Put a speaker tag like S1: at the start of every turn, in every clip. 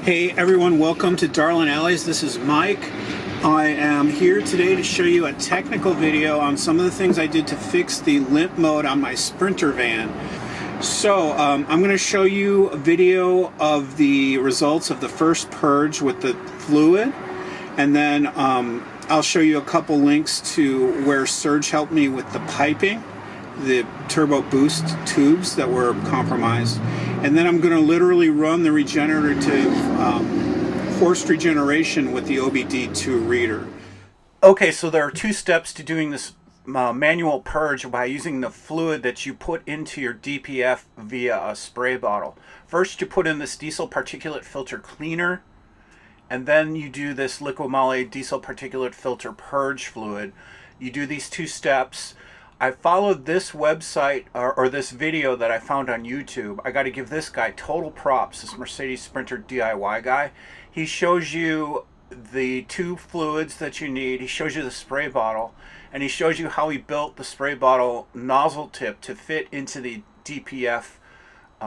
S1: Hey everyone, welcome to Darlin Alleys. This is Mike. I am here today to show you a technical video on some of the things I did to fix the limp mode on my Sprinter van. So I'm going to show you a video of the results of the first purge with the fluid, and then I'll show you a couple links to where Surge helped me with the piping, the turbo boost tubes that were compromised. And then I'm going to literally run the regenerative forced regeneration with the OBD II reader. Okay, so there are two steps to doing this manual purge by using the fluid that you put into your DPF via a spray bottle. First, you put in this Diesel Particulate Filter cleaner, and then you do this Liquimale Diesel Particulate Filter purge fluid. You do these two steps. I followed this website or this video that I found on YouTube. I got to give this guy total props, this Mercedes Sprinter DIY guy. He shows you the two fluids that you need. He shows you the spray bottle, and he shows you how he built the spray bottle nozzle tip to fit into the DPF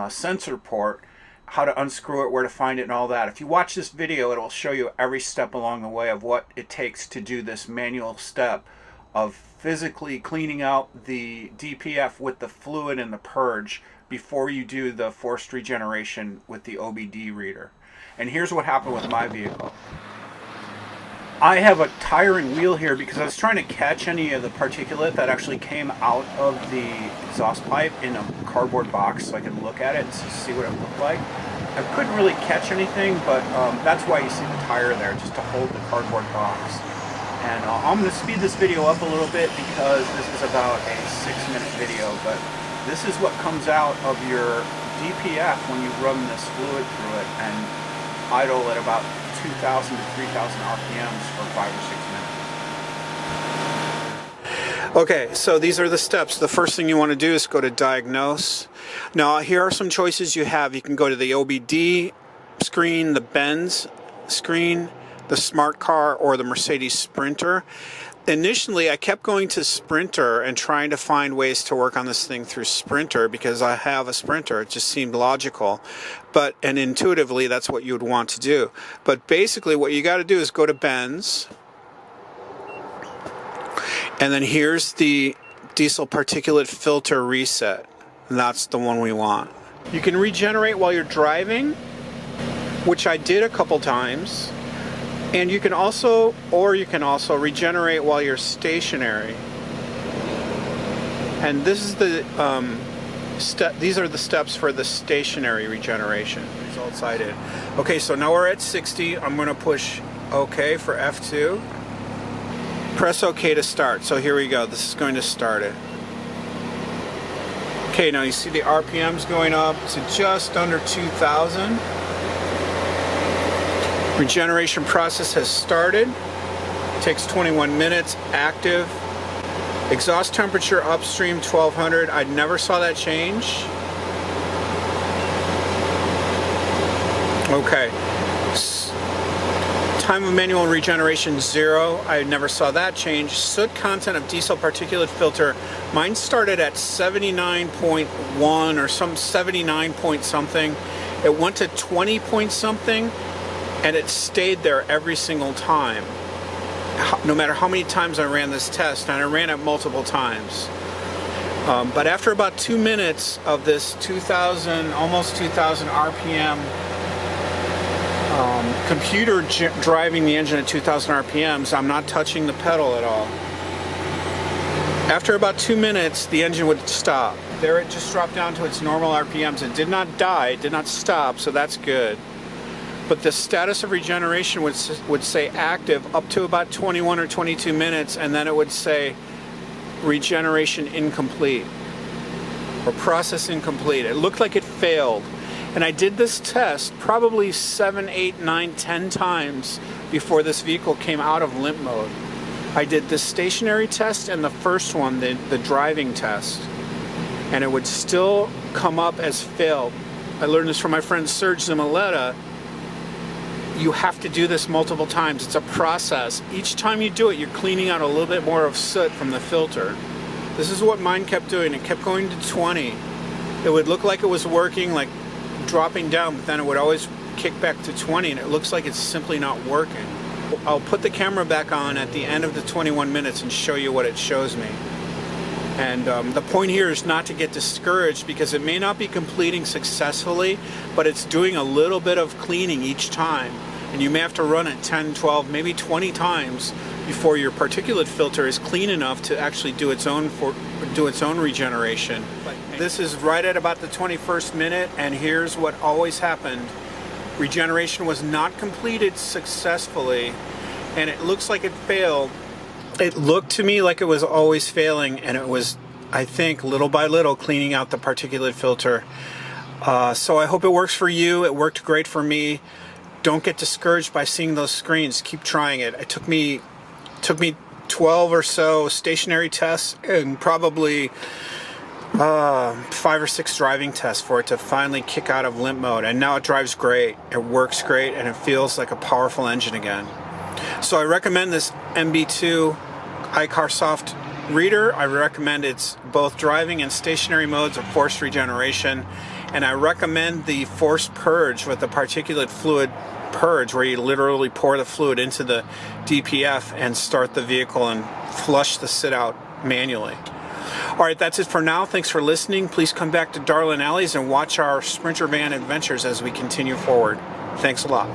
S1: sensor port, how to unscrew it, where to find it, and all that. If you watch this video, it will show you every step along the way of what it takes to do this manual step of physically cleaning out the DPF with the fluid and the purge before you do the forced regeneration with the OBD reader. And here's what happened with my vehicle. I have a tire and wheel here because I was trying to catch any of the particulate that actually came out of the exhaust pipe in a cardboard box so I could look at it and see what it looked like. I couldn't really catch anything, but that's why you see the tire there, just to hold the cardboard box. And I'm going to speed this video up a little bit because this is about a 6-minute video, but this is what comes out of your DPF when you run this fluid through it and idle at about 2,000 to 3,000 RPMs for 5 or 6 minutes. Okay, so these are the steps. The first thing you want to do is go to diagnose. Now here are some choices you have. You can go to the OBD screen, the Benz screen, the Smart Car, or the Mercedes Sprinter. Initially, I kept going to Sprinter and trying to find ways to work on this thing through Sprinter because I have a Sprinter. It just seemed logical, and intuitively that's what you would want to do. But basically what you got to do is go to Benz, and then here's the Diesel Particulate Filter reset, and that's the one we want. You can regenerate while you're driving, which I did a couple times. And you can also regenerate while you're stationary. And this is the these are the steps for the stationary regeneration. Results I did. Okay, so now we're at 60. I'm going to push OK for F2. Press OK to start. So here we go. This is going to start it. Okay, now you see the RPMs going up to just under 2,000. Regeneration process has started. Takes 21 minutes. Active. Exhaust temperature upstream 1200. I never saw that change. Okay. Time of manual regeneration 0. I never saw that change. Soot content of diesel particulate filter. Mine started at 79.1 or some 79 point something. It went to 20 point something. And it stayed there every single time, no matter how many times I ran this test, and I ran it multiple times. But after about 2 minutes of this 2,000, almost 2,000 RPM computer driving the engine at 2,000 RPMs, I'm not touching the pedal at all. After about 2 minutes, the engine would stop. There it just dropped down to its normal RPMs. It did not die, it did not stop, so that's good. But the status of regeneration would say active up to about 21 or 22 minutes, and then it would say regeneration incomplete or process incomplete. It looked like it failed. And I did this test probably 7, 8, 9, 10 times before this vehicle came out of limp mode. I did the stationary test and the first one, the driving test, and it would still come up as failed. I learned this from my friend Serge Zimoletta. You have to do this multiple times. It's a process. Each time you do it, you're cleaning out a little bit more of soot from the filter. This is what mine kept doing. It kept going to 20. It would look like it was working, like dropping down, but then it would always kick back to 20 and it looks like it's simply not working. I'll put the camera back on at the end of the 21 minutes and show you what it shows me. And the point here is not to get discouraged, because it may not be completing successfully, but it's doing a little bit of cleaning each time. And you may have to run it 10, 12, maybe 20 times before your particulate filter is clean enough to actually do its own regeneration. This is right at about the 21st minute, and here's what always happened. Regeneration was not completed successfully, and it looks like it failed. It looked to me like it was always failing, and it was, I think, little by little cleaning out the particulate filter. So I hope it works for you. It worked great for me. Don't get discouraged by seeing those screens. Keep trying it. It took me 12 or so stationary tests and probably 5 or 6 driving tests for it to finally kick out of limp mode, and now it drives great, it works great, and it feels like a powerful engine again. So I recommend this MB2 iCarSoft reader. I recommend it's both driving and stationary modes of forced regeneration, and I recommend the forced purge with the particulate fluid purge, where you literally pour the fluid into the DPF and start the vehicle and flush the sit out manually. Alright, that's it for now. Thanks for listening. Please come back to Darlin Alleys and watch our Sprinter van adventures as we continue forward. Thanks a lot.